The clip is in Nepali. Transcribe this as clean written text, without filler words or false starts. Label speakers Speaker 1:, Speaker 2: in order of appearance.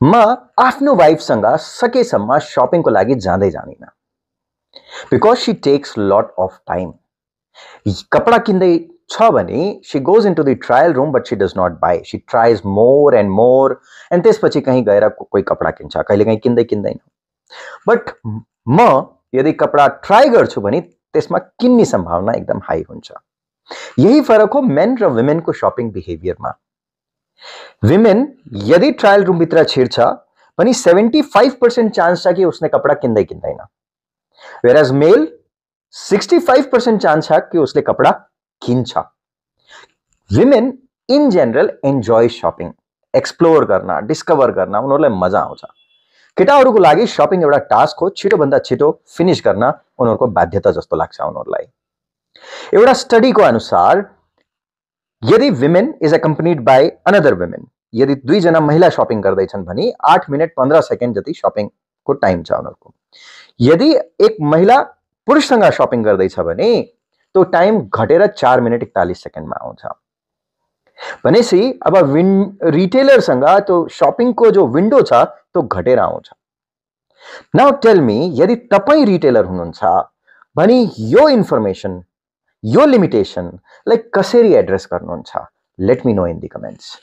Speaker 1: म आफ्नो वाइफसँग सकेसम्म शपिङको लागि जाँदै जाँदिन because she takes lot of time कपडा किन्दै छ भने she goes into the trial room but she does not buy she tries more and त्यसपछि कहीँ गएर कोही कपडा किन्छ कहिलेकाहीँ किन्दै किन्दैन बट म यदि कपडा ट्राई गर्छु भने त्यसमा किन्ने सम्भावना एकदम हाई हुन्छ यही फरक हो मेन र वुमेनको शपिङ बिहेभियरमा विमेन यदि ट्रायल रूम भित्र छिर्छ पनि 75% चान्स छ कि उसले कपडा किन्दै किन्दैन whereas मेल 65% चान्स छ कि उसले कपडा किन्छ women in general enjoy shopping explore गर्न डिस्कभर गर्न उनीहरूलाई मजा आउँछ केटाहरूको लागि शपिङ एउटा टास्क हो छिटोभन्दा छिटो फिनिश गर्न उनीहरूको बाध्यता जस्तो लाग्छ उनीहरूलाई एउटा स्टडीको अनुसार यदि women is accompanied by another women यदि दुईजना महिला शपिङ गर्दैछन् भने 8 मिनट 15 सेकेन्ड जति शपिङको टाइम छ उनीहरूको यदि एक महिला पुरुषसँग शपिङ गर्दैछ भने त्यो टाइम घटेर 4 मिनट 41 सेकेन्डमा आउँछ भनेपछि अब रिटेलरसँग त्यो शपिङको जो विन्डो छ त्यो घटेर आउँछ नाउ टेल मी यदि तपाई रिटेलर हुनुहुन्छ भने यो इन्फर्मेसन यो लिमिटेसन लाइक कसरी एड्रेस गर्नुहुन्छ let me know in the comments